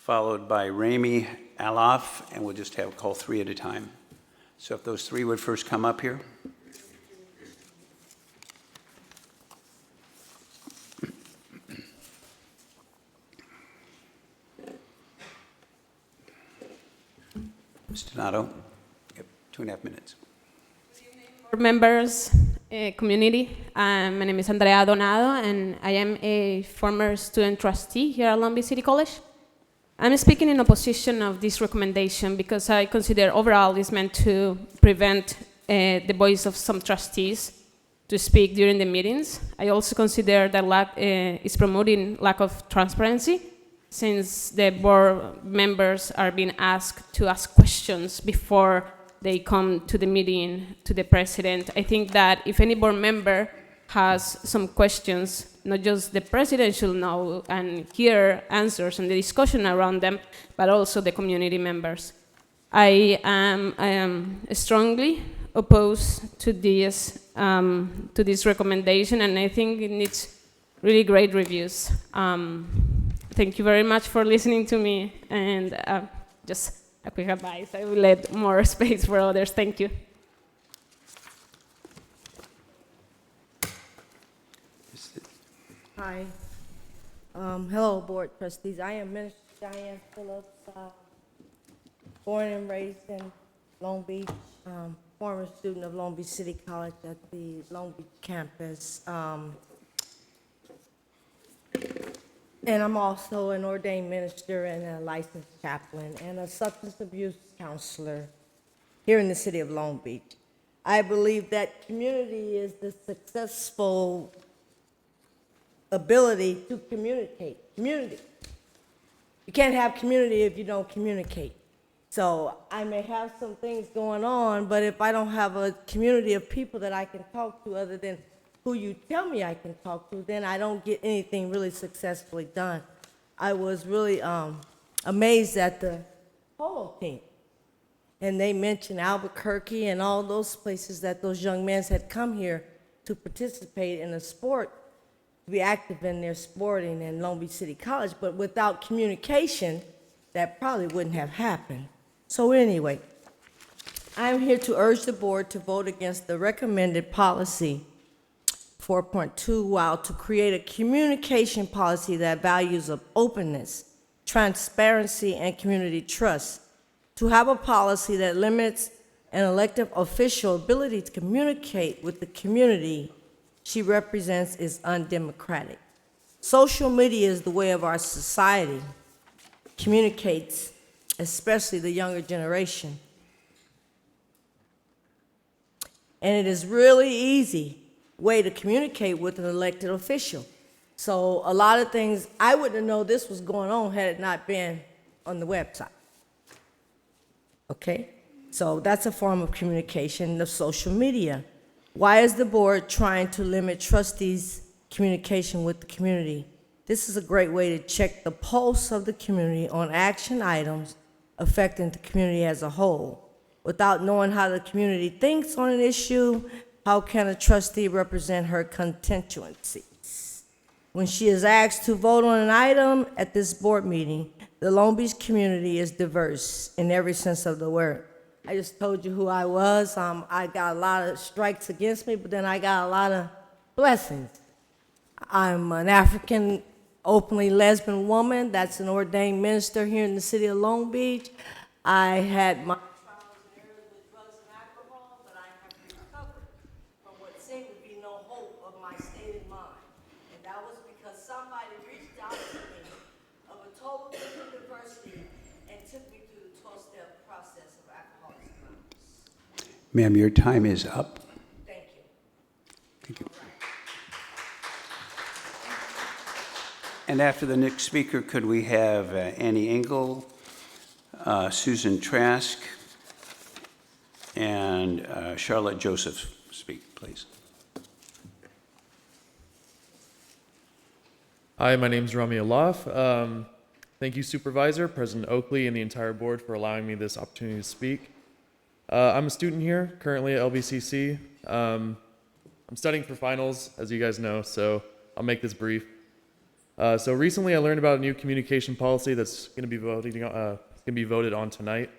followed by Rami Alaf, and we'll just have call three at a time. So if those three would first come up here. Mr. Donato, you have 2.5 minutes. Board members, community. My name is Andrea Donado, and I am a former student trustee here at Long Beach City College. I'm speaking in opposition of this recommendation because I consider overall it's meant to prevent the voice of some trustees to speak during the meetings. I also consider that is promoting lack of transparency, since the board members are being asked to ask questions before they come to the meeting to the president. I think that if any board member has some questions, not just the president should know and hear answers and the discussion around them, but also the community members. I am strongly opposed to this recommendation, and I think it needs really great reviews. Thank you very much for listening to me, and just a quick advice. I will let more space for others. Thank you. Hi. Hello, board trustees. I am Minister Diane Phillips, born and raised in Long Beach, former student of Long Beach City College at the Long Beach campus. And I'm also an ordained minister and a licensed chaplain and a substance abuse counselor here in the city of Long Beach. I believe that community is the successful ability to communicate. Community. You can't have community if you don't communicate. So I may have some things going on, but if I don't have a community of people that I can talk to other than who you tell me I can talk to, then I don't get anything really successfully done. I was really amazed at the polo team. And they mentioned Albuquerque and all those places that those young men had come here to participate in a sport, to be active in their sporting in Long Beach City College, but without communication, that probably wouldn't have happened. So anyway, I'm here to urge the board to vote against the recommended policy 4.2, while to create a communication policy that values of openness, transparency, and community trust. To have a policy that limits an elected official ability to communicate with the community she represents is undemocratic. Social media is the way of our society, communicates, especially the younger generation. And it is really easy way to communicate with an elected official. So a lot of things, I wouldn't know this was going on had it not been on the website. Okay? So that's a form of communication of social media. Why is the board trying to limit trustees' communication with the community? This is a great way to check the pulse of the community on action items affecting the community as a whole. Without knowing how the community thinks on an issue, how can a trustee represent her constituencies? When she is asked to vote on an item at this board meeting, the Long Beach community is diverse in every sense of the word. I just told you who I was. I got a lot of strikes against me, but then I got a lot of blessings. I'm an African openly lesbian woman that's an ordained minister here in the city of Long Beach. I had my Ma'am, your time is up. Thank you. Thank you. And after the next speaker, could we have Annie Engel, Susan Trask, and Charlotte Joseph speak, please? Hi, my name is Rami Alaf. Thank you, Supervisor, President Oakley, and the entire board for allowing me this opportunity to speak. I'm a student here, currently at LBCC. I'm studying for finals, as you guys know, so I'll make this brief. So recently I learned about a new communication policy that's going to be voted on tonight.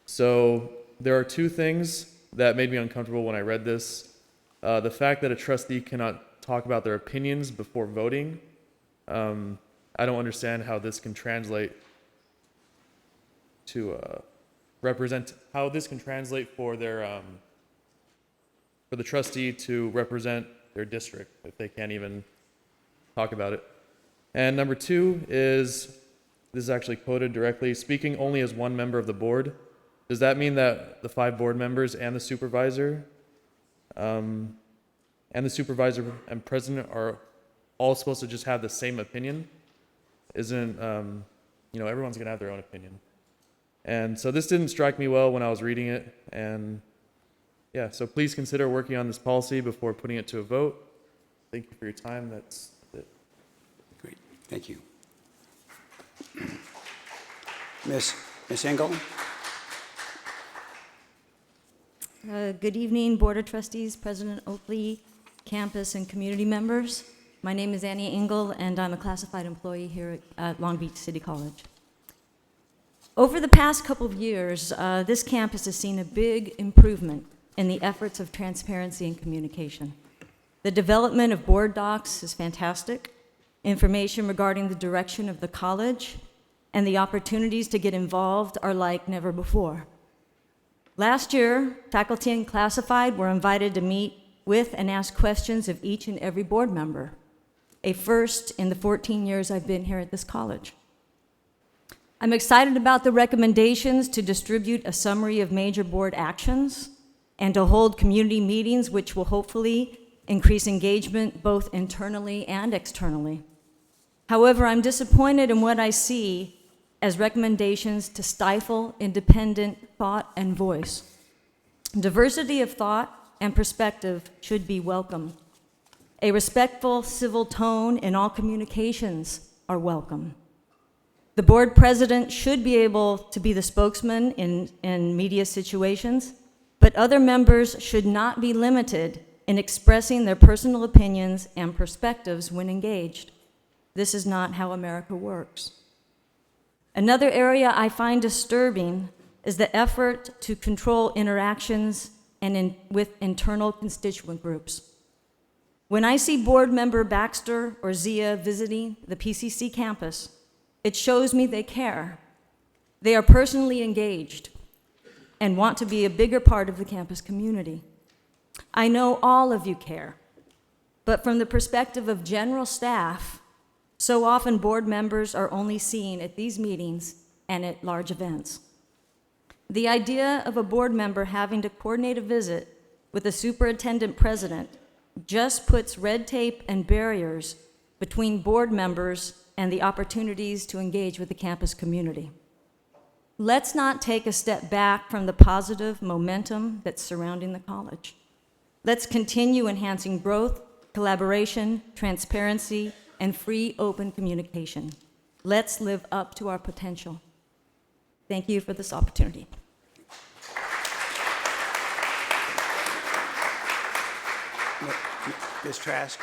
So there are two things that made me uncomfortable when I read this. The fact that a trustee cannot talk about their opinions before voting. I don't understand how this can translate to how this can translate for their for the trustee to represent their district if they can't even talk about it. And number two is, this is actually quoted directly, speaking only as one member of the board. Does that mean that the 5 board members and the supervisor and president are all supposed to just have the same opinion? Isn't, everyone's gonna have their own opinion. And so this didn't strike me well when I was reading it. And yeah, so please consider working on this policy before putting it to a vote. Thank you for your time. That's it. Great, thank you. Ms. Engel? Good evening, Board of Trustees, President Oakley, campus and community members. My name is Annie Engel, and I'm a classified employee here at Long Beach City College. Over the past couple of years, this campus has seen a big improvement in the efforts of transparency and communication. The development of board docs is fantastic. Information regarding the direction of the college and the opportunities to get involved are like never before. Last year, faculty and classified were invited to meet with and ask questions of each and every board member, a first in the 14 years I've been here at this college. I'm excited about the recommendations to distribute a summary of major board actions and to hold community meetings, which will hopefully increase engagement both internally and externally. However, I'm disappointed in what I see as recommendations to stifle independent thought and voice. Diversity of thought and perspective should be welcome. A respectful, civil tone in all communications are welcome. The board president should be able to be the spokesman in media situations, but other members should not be limited in expressing their personal opinions and perspectives when engaged. This is not how America works. Another area I find disturbing is the effort to control interactions with internal constituent groups. When I see board member Baxter or Zia visiting the PCC campus, it shows me they care. They are personally engaged and want to be a bigger part of the campus community. I know all of you care, but from the perspective of general staff, so often board members are only seen at these meetings and at large events. The idea of a board member having to coordinate a visit with a superintendent president just puts red tape and barriers between board members and the opportunities to engage with the campus community. Let's not take a step back from the positive momentum that's surrounding the college. Let's continue enhancing growth, collaboration, transparency, and free, open communication. Let's live up to our potential. Thank you for this opportunity. Ms. Trask?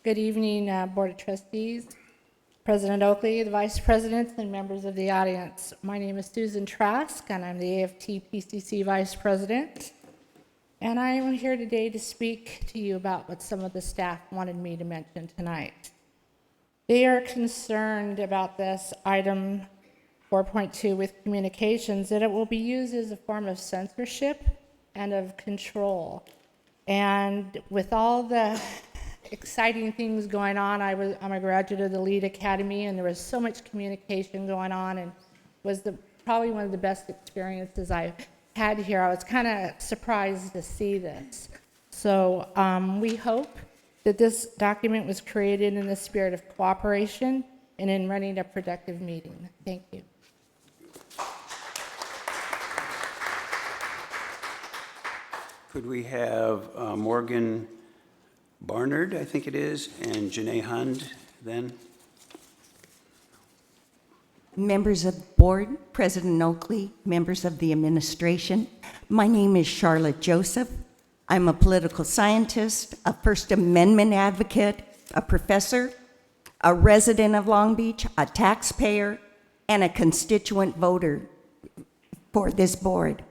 Good evening, Board of Trustees, President Oakley, the Vice Presidents, and members of the audience. My name is Susan Trask, and I'm the AFT PCC Vice President. And I am here today to speak to you about what some of the staff wanted me to mention tonight. They are concerned about this item 4.2 with communications, that it will be used as a form of censorship and of control. And with all the exciting things going on, I'm a graduate of the Lead Academy, and there was so much communication going on, and was probably one of the best experiences I've had here. I was kind of surprised to see this. So we hope that this document was created in the spirit of cooperation and in running a productive meeting. Thank you. Could we have Morgan Barnard, I think it is, and Janae Hund then? Members of the board, President Oakley, members of the administration, my name is Charlotte Joseph. I'm a political scientist, a First Amendment advocate, a professor, a resident of Long Beach, a taxpayer, and a constituent voter for this board.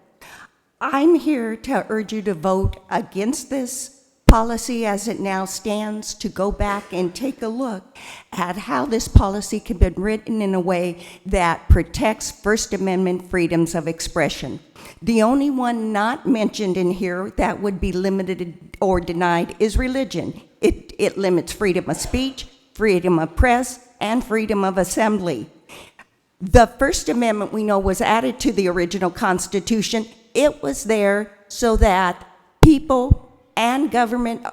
I'm here to urge you to vote against this policy as it now stands, to go back and take a look at how this policy can be written in a way that protects First Amendment freedoms of expression. The only one not mentioned in here that would be limited or denied is religion. It limits freedom of speech, freedom of press, and freedom of assembly. The First Amendment, we know, was added to the original Constitution. It was there so that people and government,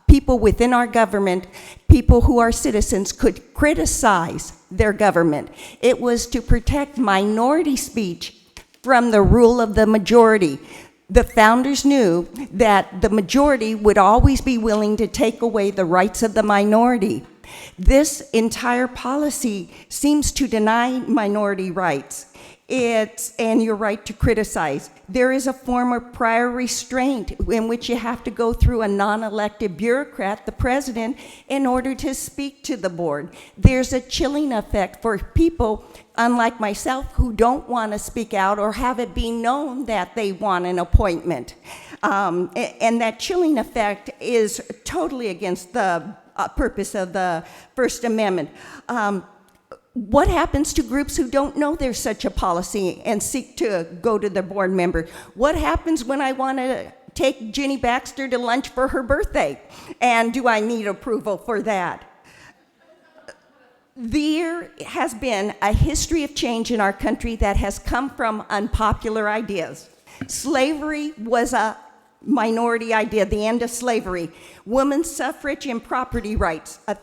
people within our government, people who are citizens, could criticize their government. It was to protect minority speech from the rule of the majority. The founders knew that the majority would always be willing to take away the rights of the minority. This entire policy seems to deny minority rights. And your right to criticize. There is a form of prior restraint in which you have to go through a non-elected bureaucrat, the president, in order to speak to the board. There's a chilling effect for people, unlike myself, who don't want to speak out or have it be known that they want an appointment. And that chilling effect is totally against the purpose of the First Amendment. What happens to groups who don't know there's such a policy and seek to go to their board member? What happens when I want to take Ginny Baxter to lunch for her birthday? And do I need approval for that? There has been a history of change in our country that has come from unpopular ideas. Slavery was a minority idea, the end of slavery. Women's suffrage and property rights, a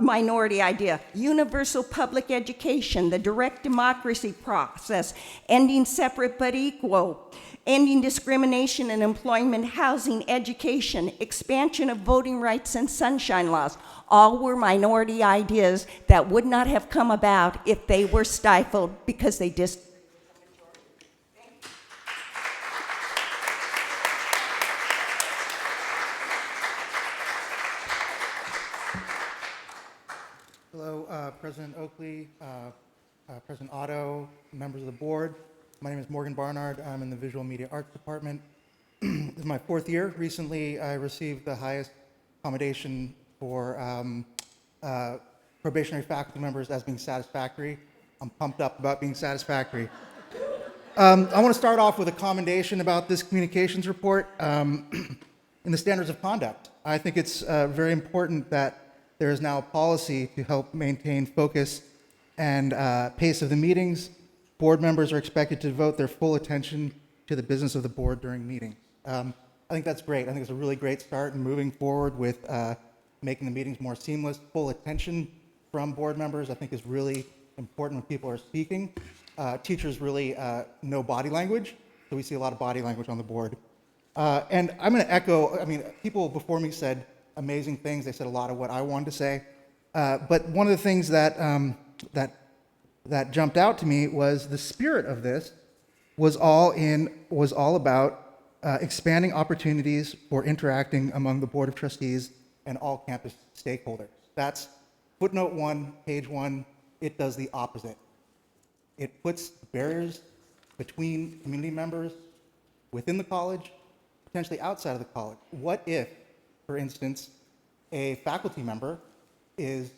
minority idea. Universal public education, the direct democracy process, ending separate but equal, ending discrimination in employment, housing, education, expansion of voting rights and sunshine laws. All were minority ideas that would not have come about if they were stifled because they just Hello, President Oakley, President Otto, members of the board. My name is Morgan Barnard. I'm in the Visual Media Arts Department. This is my 4th year. Recently, I received the highest commendation for probationary faculty members as being satisfactory. I'm pumped up about being satisfactory. I want to start off with a commendation about this communications report in the standards of conduct. I think it's very important that there is now a policy to help maintain focus and pace of the meetings. Board members are expected to devote their full attention to the business of the board during meetings. I think that's great. I think it's a really great start in moving forward with making the meetings more seamless. Full attention from board members, I think, is really important when people are speaking. Teachers really know body language, so we see a lot of body language on the board. And I'm going to echo, I mean, people before me said amazing things. They said a lot of what I wanted to say. But one of the things that, that jumped out to me was the spirit of this was all about expanding opportunities for interacting among the Board of Trustees and all campus stakeholders. That's footnote 1, page 1. It does the opposite. It puts barriers between community members within the college, potentially outside of the college. What if, for instance, a faculty member is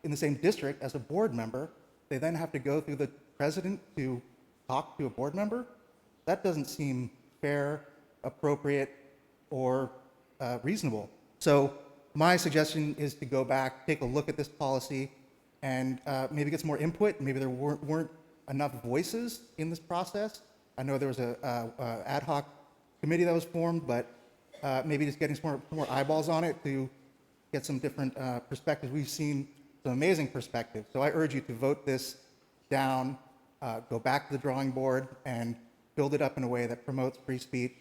in the same district as a board member? They then have to go through the president to talk to a board member? That doesn't seem fair, appropriate, or reasonable. So my suggestion is to go back, take a look at this policy, and maybe get some more input. Maybe there weren't enough voices in this process. I know there was a ad hoc committee that was formed, but maybe just getting some more eyeballs on it to get some different perspectives. We've seen some amazing perspectives. So I urge you to vote this down, go back to the drawing board, and build it up in a way that promotes free speech,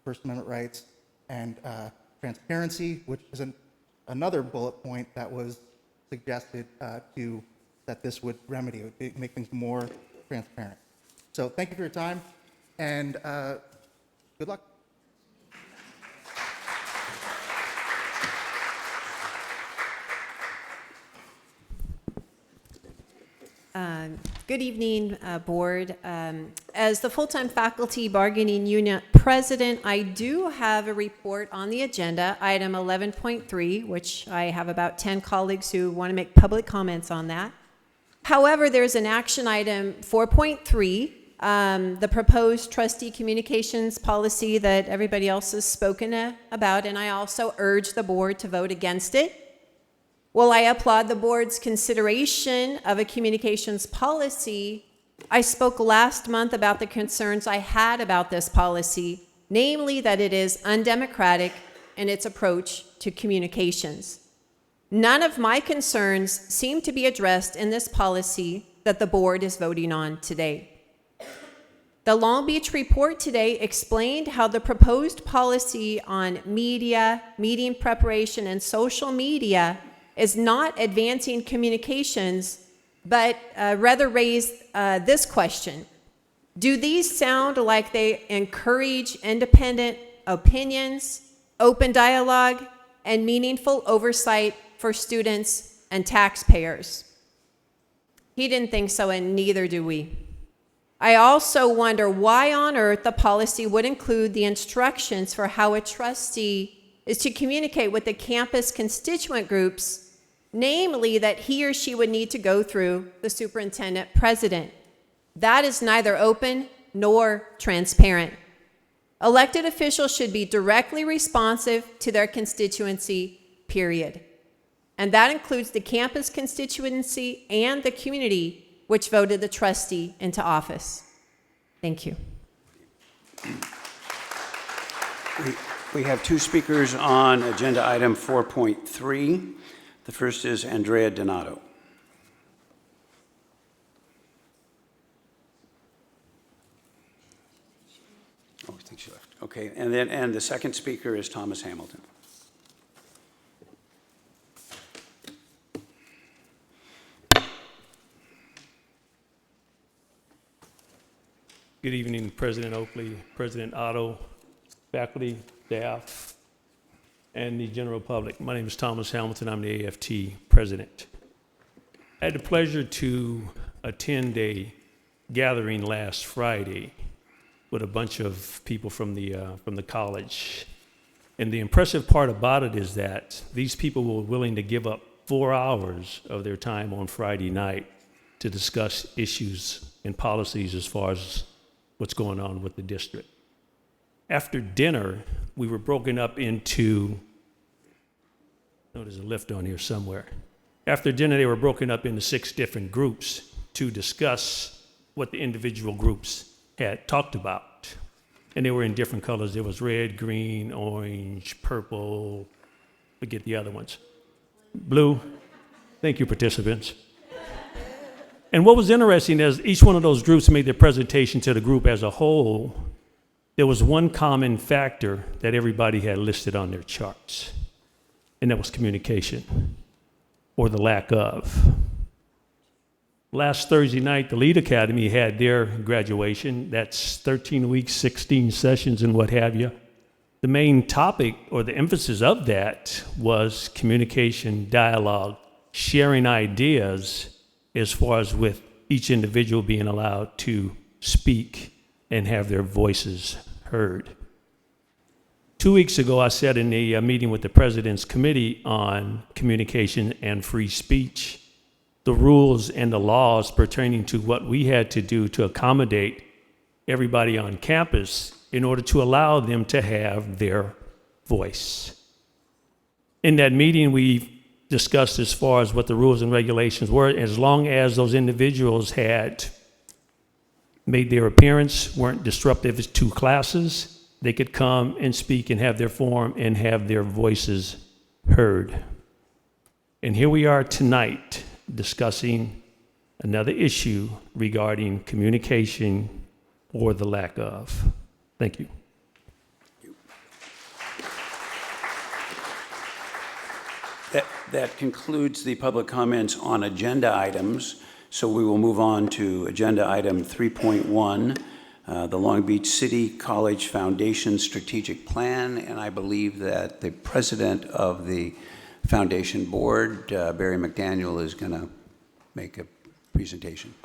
First Amendment rights, and transparency, which is another bullet point that was suggested that this would remedy. It would make things more transparent. So thank you for your time, and good luck. Good evening, Board. As the full-time faculty bargaining unit president, I do have a report on the agenda, item 11.3, which I have about 10 colleagues who want to make public comments on that. However, there's an action item 4.3, the proposed trustee communications policy that everybody else has spoken about, and I also urge the board to vote against it. While I applaud the board's consideration of a communications policy, I spoke last month about the concerns I had about this policy, namely that it is undemocratic in its approach to communications. None of my concerns seem to be addressed in this policy that the board is voting on today. The Long Beach report today explained how the proposed policy on media, meeting preparation, and social media is not advancing communications, but rather raised this question. Do these sound like they encourage independent opinions, open dialogue, and meaningful oversight for students and taxpayers? He didn't think so, and neither do we. I also wonder why on earth the policy would include the instructions for how a trustee is to communicate with the campus constituent groups, namely that he or she would need to go through the superintendent president. That is neither open nor transparent. Elected officials should be directly responsive to their constituency, period. And that includes the campus constituency and the community which voted the trustee into office. Thank you. We have two speakers on agenda item 4.3. The first is Andrea Donato. Oh, I think she left. Okay, and the second speaker is Thomas Hamilton. Good evening, President Oakley, President Otto, faculty, staff, and the general public. My name is Thomas Hamilton. I'm the AFT president. I had the pleasure to attend a gathering last Friday with a bunch of people from the college. And the impressive part about it is that these people were willing to give up 4 hours of their time on Friday night to discuss issues and policies as far as what's going on with the district. After dinner, we were broken up into, oh, there's a lift on here somewhere. After dinner, they were broken up into 6 different groups to discuss what the individual groups had talked about. And they were in different colors. There was red, green, orange, purple, forget the other ones. Blue. Thank you, participants. And what was interesting is each one of those groups made their presentation to the group as a whole. There was one common factor that everybody had listed on their charts, and that was communication, or the lack of. Last Thursday night, the Lead Academy had their graduation. That's 13 weeks, 16 sessions, and what have you. The main topic, or the emphasis of that, was communication, dialogue, sharing ideas, as far as with each individual being allowed to speak and have their voices heard. 2 weeks ago, I sat in a meeting with the President's Committee on Communication and Free Speech, the rules and the laws pertaining to what we had to do to accommodate everybody on campus in order to allow them to have their voice. In that meeting, we discussed as far as what the rules and regulations were. As long as those individuals had made their appearance, weren't disruptive to classes, they could come and speak and have their forum and have their voices heard. And here we are tonight discussing another issue regarding communication or the lack of. Thank you. That concludes the public comments on agenda items. So we will move on to agenda item 3.1, the Long Beach City College Foundation Strategic Plan. And I believe that the president of the foundation board, Barry McDaniel, is going to make a presentation.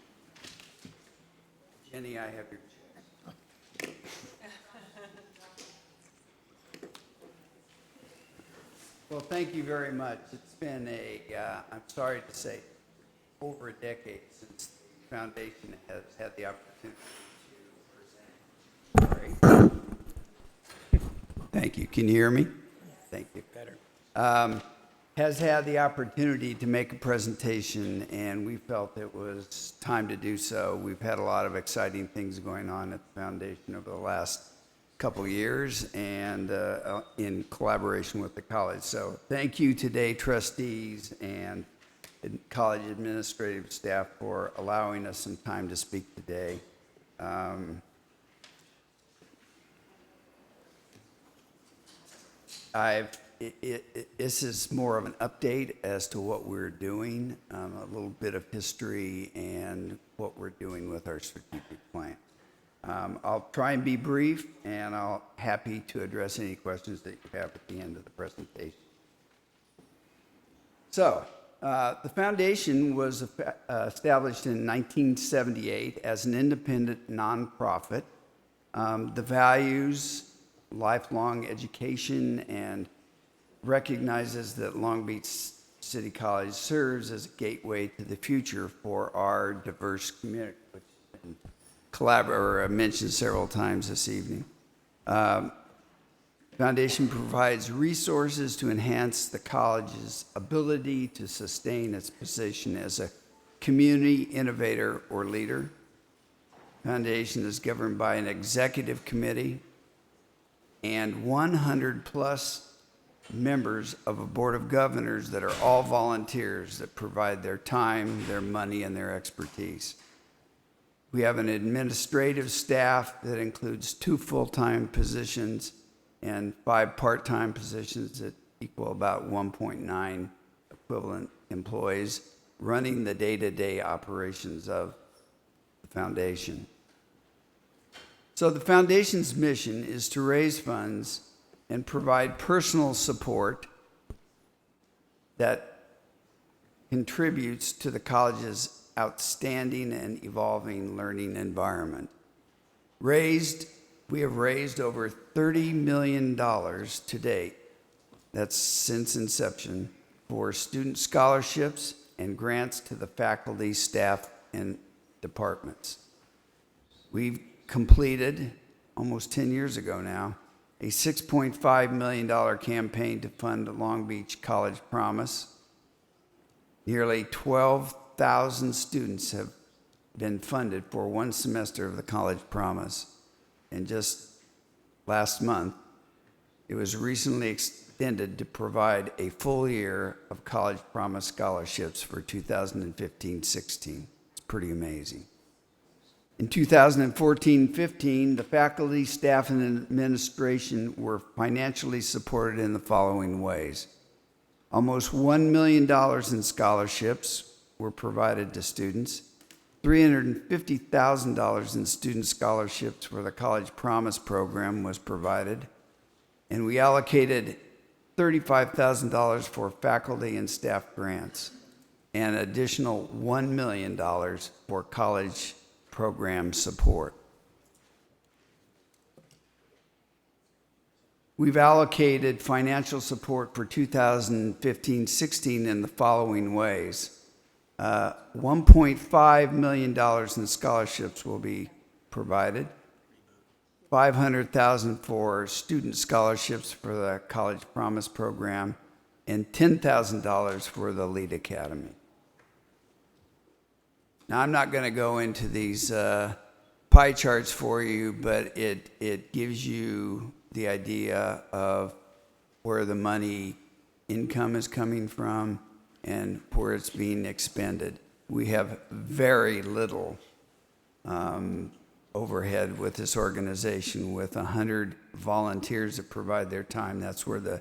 Jenny, I have your check. Well, thank you very much. It's been I'm sorry to say, over a decade since the foundation has had the opportunity to present. Sorry. Thank you. Can you hear me? Thank you. Better. Has had the opportunity to make a presentation, and we felt it was time to do so. We've had a lot of exciting things going on at the foundation over the last couple of years, and in collaboration with the college. So thank you today, trustees and college administrative staff, for allowing us some time to speak today. This is more of an update as to what we're doing, a little bit of history and what we're doing with our strategic plan. I'll try and be brief, and I'll happy to address any questions that you have at the end of the presentation. So, the foundation was established in 1978 as an independent nonprofit. The values, lifelong education, and recognizes that Long Beach City College serves as a gateway to the future for our diverse community, which has been mentioned several times this evening. Foundation provides resources to enhance the college's ability to sustain its position as a community innovator or leader. Foundation is governed by an executive committee and 100 plus members of a board of governors that are all volunteers that provide their time, their money, and their expertise. We have an administrative staff that includes 2 full-time positions and 5 part-time positions that equal about 1.9 equivalent employees running the day-to-day operations of the foundation. So the foundation's mission is to raise funds and provide personal support that contributes to the college's outstanding and evolving learning environment. We have raised over $30 million to date, that's since inception, for student scholarships and grants to the faculty, staff, and departments. We've completed, almost 10 years ago now, a $6.5 million campaign to fund Long Beach College Promise. Nearly 12,000 students have been funded for 1 semester of the College Promise. And just last month, it was recently extended to provide a full year of College Promise scholarships for 2015-16. It's pretty amazing. In 2014-15, the faculty, staff, and administration were financially supported in the following ways. Almost $1 million in scholarships were provided to students, $350,000 in student scholarships for the College Promise program was provided, and we allocated $35,000 for faculty and staff grants, and an additional $1 million for college program support. We've allocated financial support for 2015-16 in the following ways. $1.5 million in scholarships will be provided, $500,000 for student scholarships for the College Promise program, and $10,000 for the Lead Academy. Now, I'm not going to go into these pie charts for you, but it gives you the idea of where the money income is coming from and where it's being expended. We have very little overhead with this organization, with 100 volunteers that provide their time. That's where the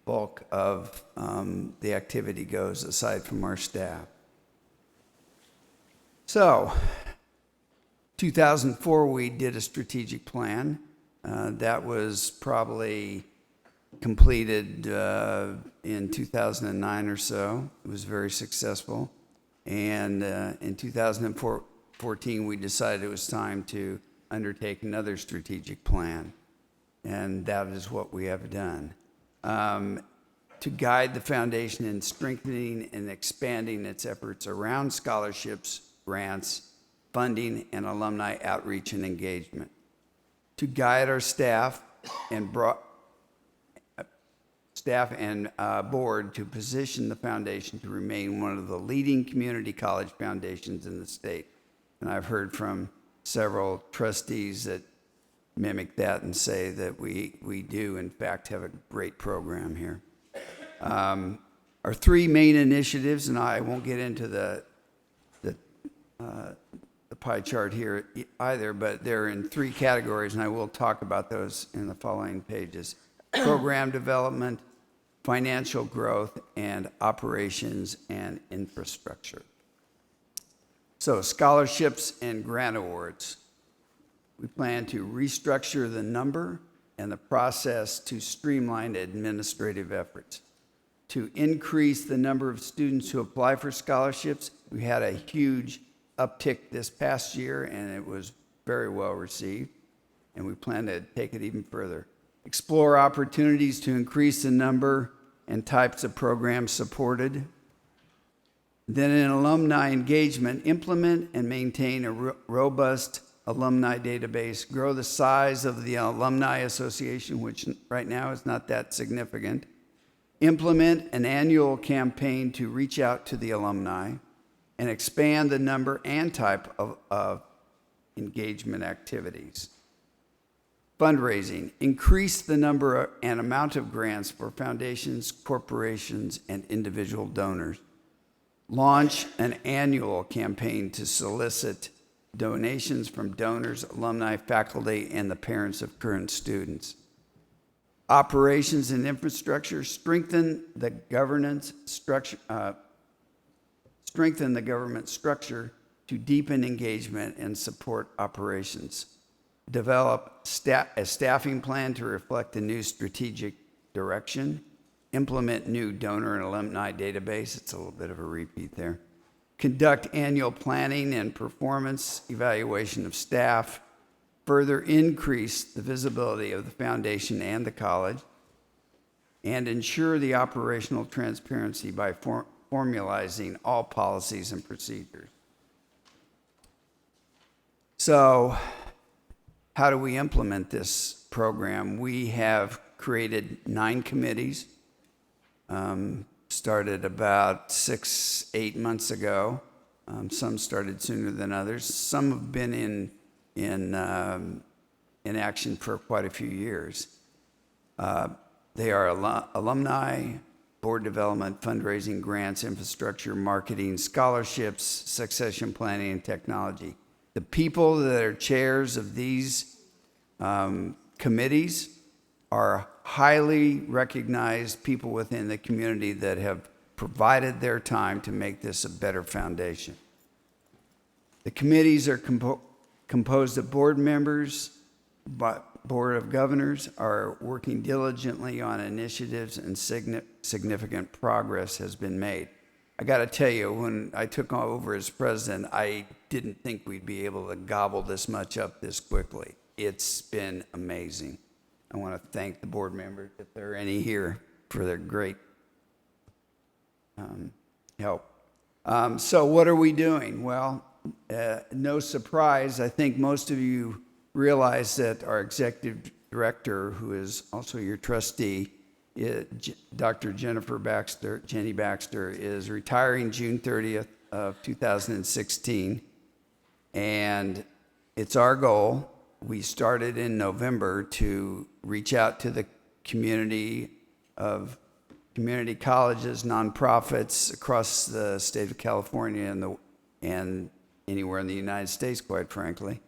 bulk of the activity goes, aside from our staff. So, 2004, we did a strategic plan. That was probably completed in 2009 or so. It was very successful. And in 2004, 2014, we decided it was time to undertake another strategic plan, and that is what we have done. To guide the foundation in strengthening and expanding its efforts around scholarships, grants, funding, and alumni outreach and engagement. To guide our staff and board to position the foundation to remain one of the leading community college foundations in the state. And I've heard from several trustees that mimic that and say that we do, in fact, have a great program here. Our three main initiatives, and I won't get into the pie chart here either, but they're in three categories, and I will talk about those in the following pages. Program development, financial growth, and operations and infrastructure. So, scholarships and grant awards. We plan to restructure the number and the process to streamline administrative efforts. To increase the number of students who apply for scholarships, we had a huge uptick this past year, and it was very well received, and we plan to take it even further. Explore opportunities to increase the number and types of programs supported. Then in alumni engagement, implement and maintain a robust alumni database, grow the size of the Alumni Association, which right now is not that significant. Implement an annual campaign to reach out to the alumni and expand the number and type of engagement activities. Fundraising, increase the number and amount of grants for foundations, corporations, and individual donors. Launch an annual campaign to solicit donations from donors, alumni, faculty, and the parents of current students. Operations and infrastructure, strengthen the governance structure. Strengthen the government structure to deepen engagement and support operations. Develop a staffing plan to reflect the new strategic direction. Implement new donor and alumni database. It's a little bit of a repeat there. Conduct annual planning and performance evaluation of staff. Further increase the visibility of the foundation and the college. And ensure the operational transparency by formalizing all policies and procedures. So, how do we implement this program? We have created 9 committees, started about 6-8 months ago. Some started sooner than others. Some have been in action for quite a few years. They are alumni, board development, fundraising, grants, infrastructure, marketing, scholarships, succession planning, and technology. The people that are chairs of these committees are highly recognized people within the community that have provided their time to make this a better foundation. The committees are composed of board members, but Board of Governors are working diligently on initiatives, and significant progress has been made. I got to tell you, when I took over as president, I didn't think we'd be able to gobble this much up this quickly. It's been amazing. I want to thank the board members, if there are any here, for their great help. So what are we doing? Well, no surprise, I think most of you realize that our executive director, who is also your trustee, Dr. Jenny Baxter, is retiring June 30th of 2016. And it's our goal. We started in November to reach out to the community of community colleges, nonprofits across the state of California and anywhere in the United States, quite frankly.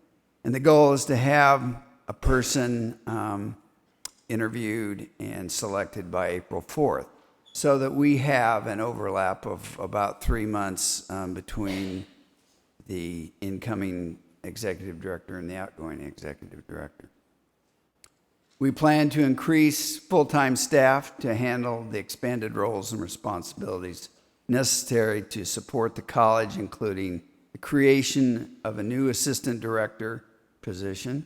And the goal is to have a person interviewed and selected by April 4th, so that we have an overlap of about 3 months between the incoming executive director and the outgoing executive director. We plan to increase full-time staff to handle the expanded roles and responsibilities necessary to support the college, including the creation of a new assistant director position,